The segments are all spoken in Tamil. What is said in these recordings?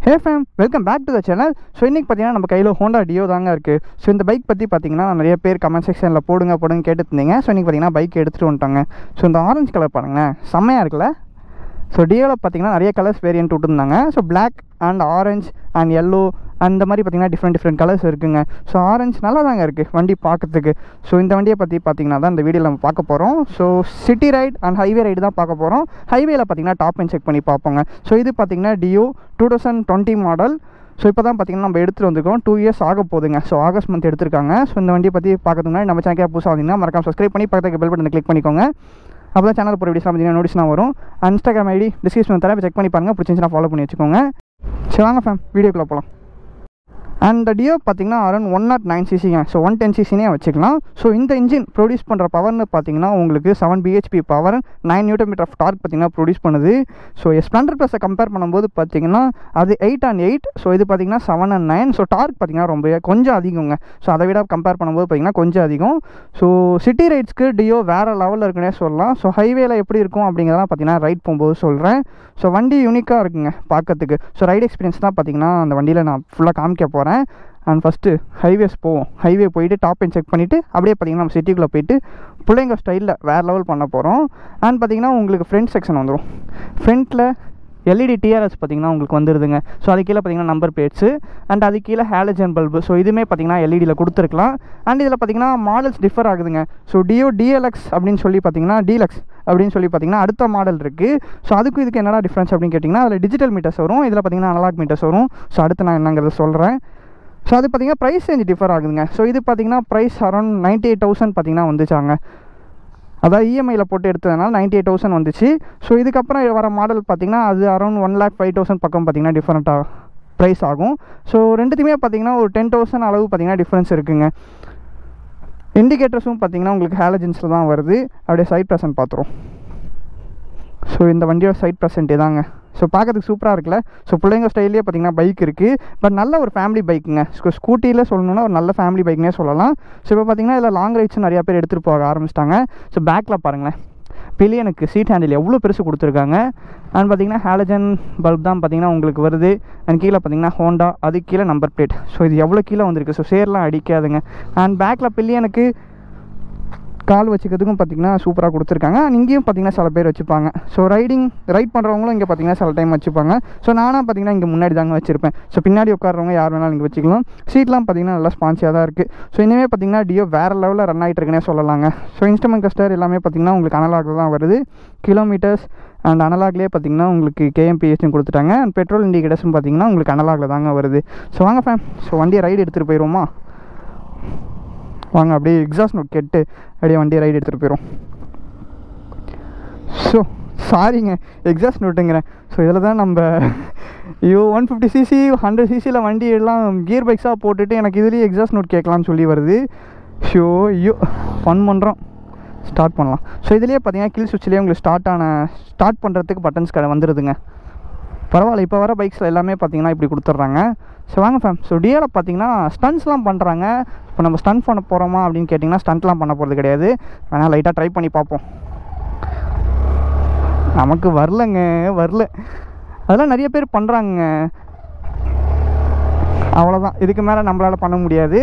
Hey fam, welcome back to the channel. So இன்றைக்கி பார்த்தீங்கன்னா நம்ம கையில் ஹோண்டா டியோ தாங்க இருக்குது. ஸோ இந்த பைக் பற்றி பார்த்தீங்கன்னா நிறைய பேர் கமெண்ட் செக்ஷனில் போடுங்க கேட்டுருந்தீங்க. ஸோ இன்றைக்கி பார்த்தீங்கன்னா பைக் எடுத்துகிட்டு வந்துட்டாங்க. ஸோ இந்த ஆரஞ்சு கலர் பாருங்களேன், செம்மையாக இருக்குல்ல. ஸோ டியோவில் பார்த்தீங்கன்னா நிறைய கலர்ஸ் வேரியன்ட் விட்டுருந்தாங்க. So black and orange and yellow அந்த மாதிரி பார்த்தீங்கன்னா டிஃப்ரெண்ட் கலர்ஸ் இருக்குங்க. ஸோ ஆரஞ்சு நல்லா தாங்க இருக்குது வண்டி பார்க்கறதுக்கு. ஸோ இந்த வண்டியை பற்றி பார்த்தீங்கன்னா தான் இந்த வீடியோவில் நம்ம பார்க்க போகிறோம். So city ride and highway ride தான் பார்க்க போகிறோம். ஹைவேயில் பார்த்தீங்கன்னா டாப் அண்ட் செக் பண்ணி பார்ப்போங்க. ஸோ இது பார்த்தீங்கன்னா டியோ 2020 மாடல். ஸோ இப்போ தான் பார்த்தீங்கன்னா நம்ம எடுத்துகிட்டு வந்துருக்கோம். 2 years ஆக போகுதுங்க. ஸோ ஆகஸ்ட் மந்த் எடுத்திருக்காங்க. ஸோ இந்த வண்டியை பற்றி பார்க்கறதுக்கு நம்ம சேனலுக்கு புதுசாக வந்தீங்கன்னா மறக்காம சப்ஸ்கிரைப் பண்ணி பக்கத்துக்கு பெல் பட்டனை கிளிக் பண்ணிக்கோங்க. அப்போ தான் சேனல் போகிற வீடியோஸ்லாம் பார்த்தீங்கன்னா நோட்டிஸ்லாம் வரும். இன்ஸ்டாகிராம் ஐடி டிஸ்கிரிப்ஷன் தரேன், செக் பண்ணி பாருங்கள். பிடிச்சிருந்துச்சுன்னா ஃபாலோ பண்ணி வச்சுக்கோங்க. சரி வாங்க ஃபேம், வீடியோக்குள்ளே போகலாம். அண்ட் டியோ பார்த்தீங்கன்னா அரௌண்ட் 109cc. ஸோ 110cc வச்சுக்கலாம். ஸோ இந்த இன்ஜின் ப்ரொடியூஸ் பண்ணுற பவர்னு பார்த்தீங்கன்னா உங்களுக்கு 7 bhp power, 9 Nm of torque பார்த்தீங்கன்னா ப்ரொடியூஸ் பண்ணுது. ஸோ ஸ்ப்ளெண்டர் ப்ளஸை கம்பேர் பண்ணும்போது பார்த்தீங்கன்னா அது 8 and 8. ஸோ இது பார்த்தீங்கன்னா 7 and 9. ஸோ டார்க் பார்த்தீங்கன்னா ரொம்ப கொஞ்சம் அதிகங்க. ஸோ அதை விட கம்பேர் பண்ணும்போது பார்த்தீங்கன்னா கொஞ்சம் அதிகம். ஸோ சிட்டி ரைட்ஸ்க்கு டியோ வேறு லெவலில் இருக்குன்னே சொல்லலாம். ஸோ ஹைவேல எப்படி இருக்கும் அப்படிங்கிறதான் பார்த்தீங்கன்னா ரைட் போகும்போது சொல்கிறேன். ஸோ வண்டி யூனிக்காக இருக்குங்க பார்க்கறதுக்கு. ஸோ ரைட் எக்ஸ்பீரியன்ஸ் தான் பார்த்தீங்கன்னா அந்த வண்டியில் நான் ஃபுல்லாக காமிக்க போகிறேன். அண்ட் ஃபஸ்ட்டு ஹைவேஸ் போவோம். ஹைவே போயிட்டு டாப் அண்ட் செக் பண்ணிவிட்டு அப்படியே பார்த்திங்கன்னா நம்ம சிட்டிக்குள்ளே போயிட்டு பிள்ளைங்க ஸ்டைலில் வேறு லெவல் பண்ண போகிறோம். அண்ட் பார்த்திங்கன்னா உங்களுக்கு ஃப்ரண்ட் செக்ஷன் வந்துடும். ஃப்ரண்ட்டில் எல்இடி டிஆர்எஸ் பார்த்திங்கன்னா உங்களுக்கு வந்துடுதுங்க. ஸோ அது கீழே பார்த்திங்கன்னா நம்பர் பிளேட்ஸு அண்ட் அது கீழே ஹாலஜன் பல்பு. ஸோ இதுவுமே பார்த்திங்கன்னா எல்இடியில் கொடுத்துருக்கலாம். அண்ட் இதில் பார்த்திங்கன்னா மாடல்ஸ் டிஃபர் ஆகுதுங்க. ஸோ டியோ டிஎல்எக்ஸ் அப்படின்னு சொல்லி பார்த்திங்கன்னா டீலக்ஸ் அப்படின்னு சொல்லி பார்த்திங்கன்னா அடுத்த மாடல் இருக்குது. ஸோ அதுக்கு இதுக்கு என்னடா டிஃப்ரென்ஸ் அப்படின்னு கேட்டிங்கன்னா அதில் டிஜிட்டல் மீட்டர்ஸ் வரும், இதில் பார்த்திங்கன்னா அனலாக் மீட்டர்ஸ் வரும். ஸோ அடுத்து நான் என்னங்கிறத சொல்கிறேன். ஸோ அது பார்த்திங்கன்னா ப்ரைஸ் ரேஞ்ச் டிஃபர் ஆகுதுங்க. ஸோ இது பார்த்திங்கன்னா ப்ரைஸ் அரௌண்ட் 98,000 பார்த்திங்கன்னா வந்துச்சாங்க. அதாவது இஎம்ஐயில் போட்டு எடுத்ததுனால 98,000 வந்துச்சு. ஸோ இதுக்கப்புறம் வர மாடல் பார்த்திங்கன்னா அது அரௌண்ட் 1,05,000 பக்கம் பார்த்திங்கன்னா டிஃப்ரெண்ட்டாக ப்ரைஸ் ஆகும். ஸோ ரெண்டுத்தையுமே பார்த்திங்கன்னா ஒரு 10,000 அளவு பார்த்திங்கன்னா டிஃப்ரென்ஸ் இருக்குங்க. இண்டிகேட்டர்ஸும் பார்த்திங்கன்னா உங்களுக்கு ஹாலஜன்ஸில் தான் வருது. அப்படியே சைட் ப்ரெசன்ட் பார்த்துரும். ஸோ இந்த வண்டியோட சைட் ப்ரெசன்ட் இதாங்க. ஸோ பார்க்கறதுக்கு சூப்பராக இருக்குல்ல. ஸோ பிள்ளைங்க ஸ்டைல்லே பார்த்திங்கன்னா பைக் இருக்குது. பட் நல்ல ஒரு ஃபேமிலி பைக்குங்க. ஸோ ஸ்கூட்டியில் சொல்லணுன்னா ஒரு நல்ல ஃபேமிலி பைக்னே சொல்லலாம். ஸோ இப்போ பார்த்திங்கன்னா இதில் லாங் ரைட்ஸ் நிறையா பேர் எடுத்துகிட்டு போக ஆரம்பிச்சிட்டாங்க. ஸோ பேக்கில் பாருங்களேன், பில்லியனுக்கு சீட் ஹேண்டில் எவ்வளோ பெருசு கொடுத்துருக்காங்க. அண்ட் பார்த்திங்கன்னா ஹாலஜன் பல்ப் தான் பார்த்திங்கன்னா உங்களுக்கு வருது. அண்ட் கீழே பார்த்திங்கன்னா ஹோண்டா, அதுக்கு கீழே நம்பர் பிளேட். ஸோ இது எவ்வளோ கீழே வந்திருக்கு. ஸோ சேர்லாம் அடிக்காதுங்க. அண்ட் பேக்கில் பில்லியனுக்கு கால் வச்சுக்கிறதுக்கும் பார்த்திங்கன்னா சூப்பராக கொடுத்துருக்காங்க. அண்ட் இங்கேயும் பார்த்திங்கன்னா சில பேர் வச்சுப்பாங்க. ஸோ ரைட் பண்ணுறவங்களும் இங்கே பார்த்திங்கன்னா சில டைம் வச்சுப்பாங்க. ஸோ நானாக பார்த்திங்கன்னா இங்கே முன்னாடி தாங்க வச்சுருப்பேன். ஸோ பின்னாடி உட்காரவங்க யார் வேணாலும் இங்கே வச்சுக்கலாம். சீட்லாம் பார்த்திங்கன்னா நல்லா ஸ்பான்சியாக தான் இருக்குது. ஸோ இனிமேல் பார்த்திங்கன்னா டியோ வேறு லெவலில் ரன் ஆகிட்டு இருக்குன்னே சொல்லலாங்க. ஸோ இன்ஸ்ட்ருமெண்ட் கிளஸ்டர் எல்லாமே பார்த்திங்கன்னா உங்களுக்கு அனலாகில் தான் வருது. கிலோமீட்டர்ஸ் அண்ட் அனலாக்லேயே பார்த்திங்கன்னா உங்களுக்கு கேஎம்பிஎஸ்யும் கொடுத்துட்டாங்க. அண்ட் பெட்ரோல் இண்டிகேட்டர்ஸும் பார்த்திங்கன்னா உங்களுக்கு அனலாகில் தாங்க வருது. ஸோ வாங்க ஃபேம், ஸோ வண்டியை ரைடு எடுத்துகிட்டு போயிடுவோமா? வாங்க அப்படியே எக்ஸாஸ்ட் நோட் கேட்டு அப்படியே வண்டியை ரைடு எடுத்துகிட்டு போயிடும். ஸோ சாரிங்க, எக்ஸாஸ்ட் நோட்டுங்கிறேன். ஸோ இதில் தான் நம்ம 150cc 100cc வண்டி எல்லாம் கியர் பைக்ஸாக போட்டுட்டு எனக்கு இதுலேயே எக்ஸாஸ்ட் நோட் கேட்கலான்னு சொல்லி வருது. ஷோ ஃபன் பண்ணுறோம், ஸ்டார்ட் பண்ணலாம். ஸோ இதுலேயே பார்த்தீங்கன்னா கில் சுவிட்ச்லேயே உங்களுக்கு ஸ்டார்ட் பண்ணுறதுக்கு பட்டன்ஸ் வந்துடுதுங்க. பரவாயில்ல, இப்போ வர பைக்ஸில் எல்லாமே பார்த்தீங்கன்னா இப்படி கொடுத்துட்றாங்க. ஸோ வாங்க ஃபேம், ஸோ டியோவில் பார்த்தீங்கன்னா ஸ்டண்ட்ஸ்லாம் பண்ணுறாங்க. இப்போ நம்ம ஸ்டண்ட் பண்ண போகிறோமா அப்படின்னு கேட்டிங்கன்னா ஸ்டண்ட்லாம் பண்ண போகிறது கிடையாது. வேணால் லைட்டாக ட்ரை பண்ணி பார்ப்போம். நமக்கு வரல. அதெல்லாம் நிறைய பேர் பண்ணுறாங்க. அவ்வளோதான், இதுக்கு மேலே நம்மளால் பண்ண முடியாது.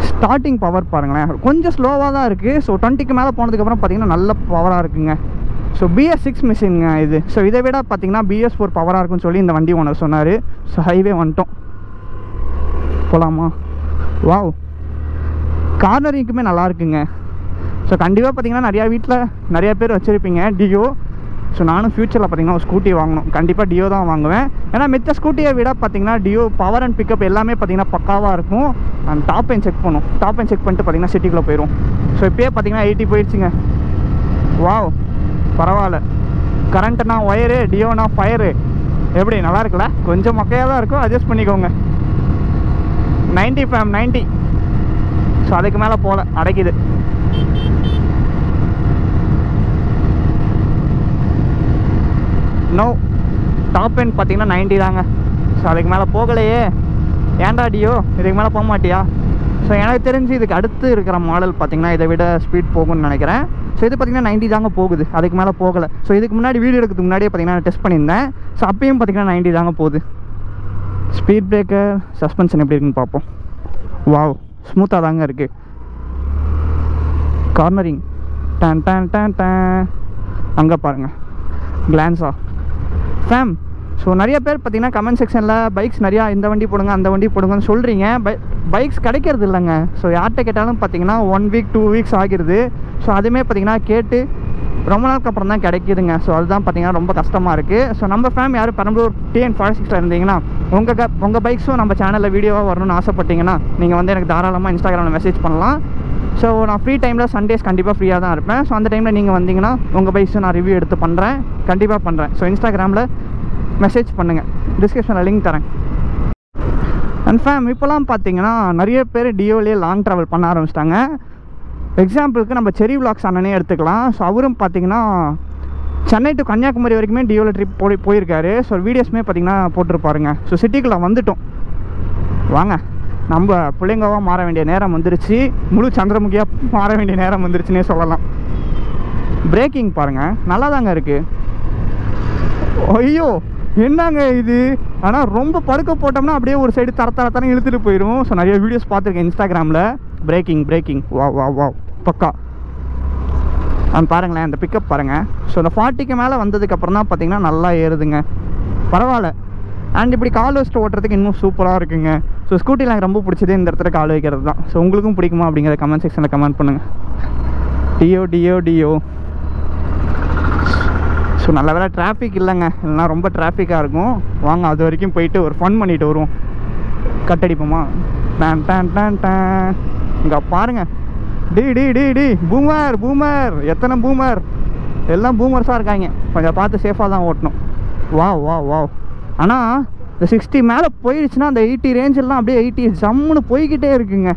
ஸ்டார்டிங் பவர் பாருங்களேன், கொஞ்சம் ஸ்லோவாக தான் இருக்குது. ஸோ 20க்கு மேலே போனதுக்கப்புறம் பார்த்திங்கன்னா நல்ல பவராக இருக்குங்க. ஸோ BS6 மிஷினுங்க இது. ஸோ இதை விட பார்த்திங்கன்னா BS4 பவராக இருக்குன்னு சொல்லி இந்த வண்டி ஓனர் சொன்னார். ஸோ ஹைவே வந்துட்டோம், போகலாமா? வாவ், கார்னரிங்குமே நல்லா இருக்குங்க. ஸோ கண்டிப்பாக பார்த்திங்கன்னா நிறையா வீட்டில் நிறையா பேர் வச்சுருப்பீங்க டியோ. ஸோ நானும் ஃப்யூச்சரில் பார்த்திங்கன்னா ஒரு ஸ்கூட்டி வாங்கணும். கண்டிப்பாக டியோ தான் வாங்குவேன். ஏன்னா மித்த ஸ்கூட்டியை விட பார்த்திங்கன்னா டியோ பவர் அண்ட் பிக்கப் எல்லாமே பார்த்திங்கன்னா பக்காவாக இருக்கும். அண்ட் டாப் அண்ட் செக் பண்ணிட்டு பார்த்திங்கன்னா சிட்டிக்குள்ளே போயிடும். ஸோ இப்போயே பார்த்திங்கன்னா 80 போயிடுச்சுங்க. வாவ், பரவாயில்ல. கரண்ட்டுனா ஒயரு, டியோனா ஃபயரு. எப்படி நல்லா இருக்குல்ல? கொஞ்சம் மொக்கையாக தான் இருக்கும், அட்ஜஸ்ட் பண்ணிக்கோங்க. 90 ஃபேம் 90. ஸோ அதுக்கு மேலே போகல, அடைக்குது. நோ, டாப் எண்ட் பார்த்தீங்கன்னா 90 தாங்க. ஸோ அதுக்கு மேலே போகலையே. ஏன்டா டியோ, இதுக்கு மேலே போக மாட்டியா? ஸோ எனக்கு தெரிஞ்சு இதுக்கு அடுத்து இருக்கிற மாடல் பார்த்திங்கன்னா இதை விட ஸ்பீட் போகும்னு நினைக்கிறேன். ஸோ இது பார்த்திங்கன்னா 90 தாங்க போகுது, அதுக்கு மேலே போகலை. ஸோ இதுக்கு முன்னாடி வீடியோ எடுக்கிறதுக்கு முன்னாடியே பார்த்திங்கன்னா நான் டெஸ்ட் பண்ணியிருந்தேன். ஸோ அப்பயும் பார்த்திங்கன்னா 90 தாங்க போகுது. ஸ்பீட் பிரேக்கர், சஸ்பென்ஷன் எப்படி இருக்குன்னு பார்ப்போம். வாவ், ஸ்மூத்தாக தாங்க இருக்குது. Cornering done done done done, அங்கே பாருங்கள் கிளான்ஸா ஃபேம். ஸோ நிறைய பேர் பார்த்தீங்கன்னா கமெண்ட் செக்ஷனில் பைக்ஸ் நிறையா இந்த வண்டி போடுங்க அந்த வண்டி போடுங்கன்னு சொல்கிறீங்க. பைக்ஸ் கிடைக்கிறது இல்லைங்க. ஸோ யார்கிட்ட கேட்டாலும் பார்த்தீங்கன்னா 1 வீக் 2 வீக்ஸ் ஆகிடுது. ஸோ அதுவுமே பார்த்தீங்கன்னா கேட்டு ரொம்ப நாளுக்கு அப்புறம் தான் கிடைக்கிதுங்க. ஸோ அதுதான் பார்த்தீங்கன்னா ரொம்ப கஷ்டமாக இருக்குது. ஸோ நம்ம ஃபேம் யாரும் பெரம்பலூர் TN46 இருந்தீங்கன்னா உங்கள் பைக்ஸும் நம்ம சேனலில் வீடியோவாக வரணும்னு ஆசைப்பட்டீங்கன்னா நீங்கள் வந்து எனக்கு தாராளமாக இன்ஸ்டாகிராமில் மெசேஜ் பண்ணலாம். ஸோ நான் ஃப்ரீ டைமில் சண்டேஸ் கண்டிப்பாக ஃப்ரீயாக தான் இருப்பேன். ஸோ அந்த டைமில் நீங்கள் வந்தீங்கன்னா உங்கள் பைக்ஸும் நான் ரிவ்யூ எடுத்து பண்ணுறேன், கண்டிப்பாக பண்ணுறேன். ஸோ இன்ஸ்டாகிராமில் மெசேஜ் பண்ணுங்கள், டிஸ்கிரிப்ஷனில் லிங்க் தரேன். அண்ட் ஃபேம் இப்போலாம் பார்த்தீங்கன்னா நிறைய பேர் டியோலேயே லாங் ட்ராவல் பண்ண ஆரம்பிச்சிட்டாங்க. எக்ஸாம்பிளுக்கு நம்ம செரி விலாக்ஸ் அண்ணனே எடுத்துக்கலாம். ஸோ அவரும் பார்த்தீங்கன்னா சென்னை டு கன்னியாகுமரி வரைக்குமே டியோவில் ட்ரிப் போயிருக்காரு. ஸோ வீடியோஸுமே பார்த்தீங்கன்னா போட்டிருப்பாருங்க. ஸோ சிட்டிக்குள்ளே வந்துட்டோம், வாங்க நம்ம பிள்ளைங்கவாக மாற வேண்டிய நேரம் வந்துருச்சு, முழு சந்திரமுகியாக மாற வேண்டிய நேரம் வந்துருச்சுன்னே சொல்லலாம். பிரேக்கிங் பாருங்கள், நல்லா தாங்க இருக்குது. ஐயோ என்னங்க இது, ஆனால் ரொம்ப படுக்க போட்டோம்னா அப்படியே ஒரு சைடு தரத்தான இழுத்துட்டு போயிடும். ஸோ நிறைய வீடியோஸ் பார்த்துருக்கேன் இன்ஸ்டாகிராமில். பிரேக்கிங் வா பக்கா. பாருங்களேன் அந்த பிக்கப் பாருங்கள். ஸோ அந்த 40க்கு மேலே வந்ததுக்கப்புறம் தான் பார்த்தீங்கன்னா நல்லா ஏறுதுங்க, பரவாயில்ல. அண்ட் இப்படி கால் வச்சுட்டு ஓட்டுறதுக்கு இன்னும் சூப்பராக இருக்குங்க. ஸோ ஸ்கூட்டியில் எனக்கு ரொம்ப பிடிச்சது இந்த இடத்துல கால் வைக்கிறது தான். ஸோ உங்களுக்கும் பிடிக்குமா அப்படிங்கிற கமெண்ட் செக்ஷனில் கமெண்ட் பண்ணுங்கள். டியோ. ஸோ நல்ல வேலை டிராஃபிக் இல்லைங்க, இல்லைனா ரொம்ப டிராஃபிக்காக இருக்கும். வாங்க அது வரைக்கும் போயிட்டு ஒரு ஃபன் பண்ணிட்டு வருவோம். கட்டடிப்போமா? டான் டான் டான் டான். இங்கே பாருங்கள், டி பூமர், எத்தனை பூமர், எல்லாம் பூமர்ஸாக இருக்காங்க. கொஞ்சம் பார்த்து சேஃபாக தான் ஓட்டணும். வா ஆனால் இந்த 60 மேலே போயிடுச்சுன்னா அந்த 80 ரேஞ்செல்லாம் அப்படியே 80 ஜம்முன்னு போய்கிட்டே இருக்குங்க.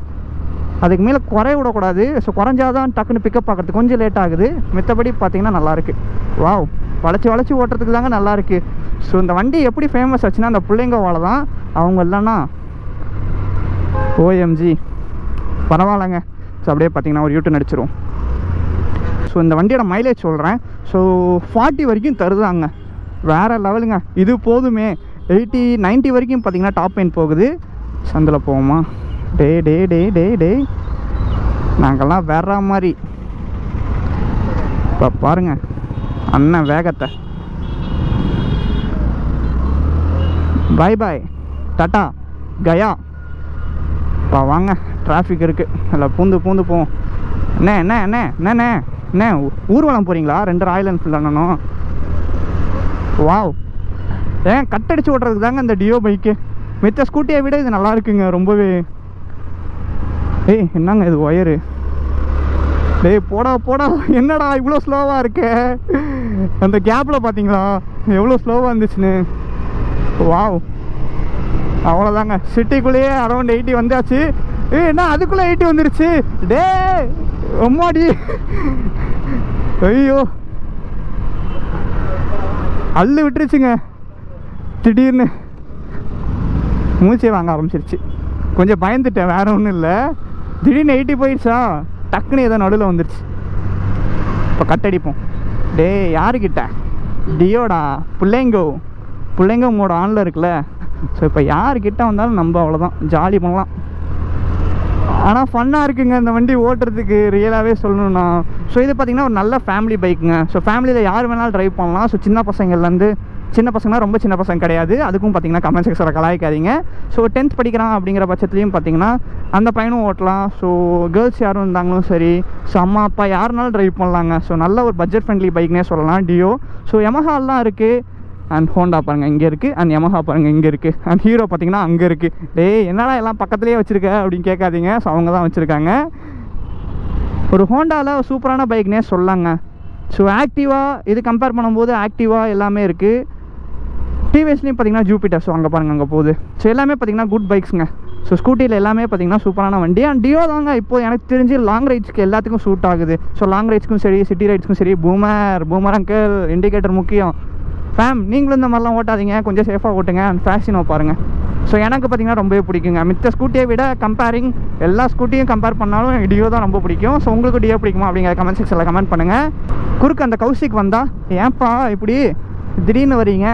அதுக்கு மேலே குறைய விடக்கூடாது. ஸோ குறைஞ்சாதான் டக்குன்னு பிக்கப் பார்க்குறதுக்கு கொஞ்சம் லேட் ஆகுது. மித்தபடி பார்த்தீங்கன்னா நல்லாயிருக்கு. வாவ், வளைச்சி ஓட்டுறதுக்கு தாங்க நல்லாயிருக்கு. ஸோ இந்த வண்டி எப்படி ஃபேமஸ் ஆச்சுன்னா அந்த பிள்ளைங்க வாழை தான். அவங்க இல்லைன்னா OMG பரவாயில்லைங்க. ஸோ அப்படியே பார்த்தீங்கன்னா ஒரு யூட்டன் அடிச்சிரும். ஸோ இந்த வண்டியோட மைலேஜ் சொல்கிறேன். ஸோ 40 வரைக்கும் தருதாங்க, வேறு லெவலுங்க. இது போதுமே. 80-90 வரைக்கும் பார்த்தீங்கன்னா டாப் எண்ட் போகுது. சந்தில் போவோமா? டே நாங்கள்லாம் வேற மாதிரி. இப்போ பாருங்கள் அண்ணன் வேகத்தை. பாய் டாட்டா கயா. இப்போ வாங்க, டிராஃபிக் இருக்குது, அதில் பூந்து போவோம். என்ன ஊர்வலம் போகிறீங்களா? 2 ராயல் என்ஃபீல்டு அண்ணனும். வாவ், ஏன் கட்டடிச்சு ஓட்டுறதுக்கு தாங்க இந்த டியோ பைக்கு. மித்த ஸ்கூட்டியை விட இது நல்லா இருக்குங்க ரொம்பவே. என்னங்க இது ஒயரு? போடா என்னடா இவ்வளோ ஸ்லோவாக இருக்கு. அந்த கேப்பில் பார்த்தீங்களா எவ்வளோ ஸ்லோவாக இருந்துச்சுன்னு. வாவ், அவ்வளோதாங்க. சிட்டிக்குள்ளேயே அரௌண்ட் 80 வந்தாச்சு. என்ன அதுக்குள்ளே 80 வந்துருச்சு? அம்மாடி, ஐயோ அள்ளு விட்டுருச்சுங்க. திடீர்னு மூச்சே வாங்க ஆரம்பிச்சிருச்சு. கொஞ்சம் பயந்துட்டேன், வேற ஒன்றும் இல்லை. திடீர்னு 80 போயிடுச்சா, டக்குன்னு ஏதோ நடுவில் வந்துருச்சு. இப்போ கட்டடிப்போம். யாருக்கிட்ட? டியோடா, பிள்ளைங்க மோட ஆனில் இருக்குல்ல. ஸோ இப்போ யாருக்கிட்ட வந்தாலும் நம்ம அவ்வளோதான் ஜாலி பண்ணலாம். ஆனால் ஃபன்னாக இருக்குங்க இந்த வண்டி ஓட்டுறதுக்கு, ரியலாகவே சொல்லணும்னா. ஸோ இது பார்த்திங்கன்னா ஒரு நல்ல ஃபேமிலி பைக்குங்க. ஸோ ஃபேமிலியில் யார் வேணாலும் ட்ரைவ் பண்ணலாம். ஸோ சின்ன பசங்கள்லேருந்து, சின்ன பசங்கன்னா ரொம்ப சின்ன பசங்க கிடையாது, அதுக்கும் பார்த்திங்கன்னா கமெண்ட் செக்ஷனில் கலாய்க்காதீங்க. ஸோ 10th படிக்கிறான் அப்படிங்கிற பட்சத்துலேயும் பார்த்திங்கன்னா அந்த பையனும் ஓட்டலாம். ஸோ கேர்ள்ஸ் யாரும் இருந்தாங்களும் சரி, ஸோ அம்மா அப்பா யாருனாலும் ட்ரைவ் பண்ணலாங்க. ஸோ நல்ல ஒரு பட்ஜெட் ஃப்ரெண்ட்லி பைக்னே சொல்லலாம் டியோ. ஸோ யமஹாலாம் இருக்குது, அண்ட் ஹோண்டா பாருங்கள் இங்கே இருக்குது, அண்ட் யமஹா பாருங்கள் இங்கே இருக்குது, அண்ட் ஹீரோ பார்த்திங்கன்னா அங்கே இருக்குது. என்னடா எல்லாம் பக்கத்துலேயே வச்சுருக்க அப்படின்னு கேட்காதீங்க. ஸோ அவங்க தான் வச்சுருக்காங்க. ஒரு ஹோண்டாவில் சூப்பரான பைக்னே சொல்லாங்க. ஸோ ஆக்டிவா இது கம்பேர் பண்ணும்போது ஆக்டிவா எல்லாமே இருக்குது. டிவிஎஸ்லேயும் பார்த்திங்கன்னா ஜூபிட்டர். ஸோ அங்கே பாருங்கள் அங்கே போகுது. ஸோ எல்லாமே பார்த்திங்கன்னா குட் பைக்ஸுங்க. ஸோ ஸ்கூட்டியில் எல்லாமே பார்த்திங்கன்னா சூப்பரான வண்டி. அண்ட் டியோ தாங்க இப்போது எனக்கு தெரிஞ்சு லாங் ரைட்ஸ்க்கு எல்லாத்துக்கும் சூட் ஆகுது. ஸோ லாங் ரைட்ஸ்க்கும் சரி, சிட்டி ரைட்ஸ்க்கும் சரி. பூமர் அங்கிள், இண்டிகேட்டர் முக்கியம். ஃபேம் நீங்களும் இந்த மாதிரிலாம் ஓட்டாதீங்க, கொஞ்சம் சேஃபாக ஓட்டுங்க. அண்ட் ஃபேஷனோ பாருங்கள், ஸோ எனக்கு பார்த்தீங்கன்னா ரொம்பவே பிடிக்குங்க. மித்த ஸ்கூட்டியை விட கம்பேரிங் எல்லா ஸ்கூட்டியும் கம்பேர் பண்ணாலும் எனக்கு டியோ தான் ரொம்ப பிடிக்கும். ஸோ உங்களுக்கு டியோ பிடிக்குமா அப்படிங்கிற கமெண்ட் செக்ஷனில் கமெண்ட் பண்ணுங்கள். குறுக்கு அந்த கௌசிக் வந்தால் ஏன்ப்பா இப்படி திடீர்னு வரீங்க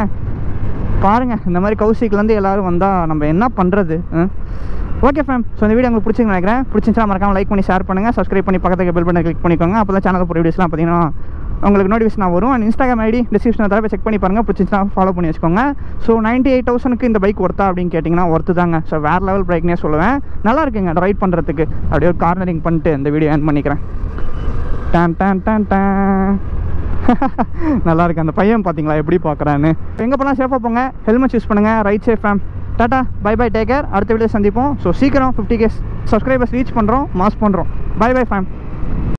பாருங்கள், இந்த மாதிரி கௌசிக்லேருந்து எல்லோரும் வந்தால் நம்ம என்ன பண்ணுறது? Okay fam. ஸோ இந்த வீடியோ உங்களுக்கு பிடிச்சிங்க நினைக்கிறேன். பிடிச்சிருந்தா மறக்காமல் லைக் பண்ணி ஷேர் பண்ணுங்கள், சப்ஸ்கிரைப் பண்ணி பக்கத்துக்கு பெல் பட்டனை கிளிக் பண்ணிக்கோங்க. அப்போ தான் சேனலில் போகிற வீடியோஸ்லாம் பார்த்தீங்கன்னா உங்களுக்கு நோட்டிஃபிகேஷன் வரும். அண்ட் இன்ஸ்டாகிராம் ஐடி டிஸ்கிரிப்ஷனில் தடவை செக் பண்ணி பாருங்கள், பிடிச்சிருந்தா ஃபாலோ பண்ணி வச்சுக்கோங்க. ஸோ 98,000 இந்த பைக் ஒர்த்தா அப்படின்னு கேட்டிங்கன்னா ஒர்த்து தாங்க. ஸோ வேறு லெவல் பைக்னே சொல்லுவேன். நல்லா இருக்குங்க ரைட் பண்ணுறதுக்கு. அப்படியே ஒரு கார்னரிங் பண்ணிட்டு இந்த வீடியோ எண்ட் பண்ணிக்கிறேன். டான் டான் டான் டான். நல்லா இருக்கு அந்த பையன் பார்த்தீங்களா எப்படி பார்க்குறான்னு. எங்கே போனால் சேஃபாக போங்க, ஹெல்மெட் யூஸ் பண்ணுங்கள். Ride safe fam. Tata bye bye, take care. அடுத்த வீடியோ சந்திப்போம். ஸோ சீக்கிரம் 50K சப்ஸ்கிரைபர்ஸ் ரீச் பண்ணுறோம், மாஸ் பண்ணுறோம். Bye bye fame.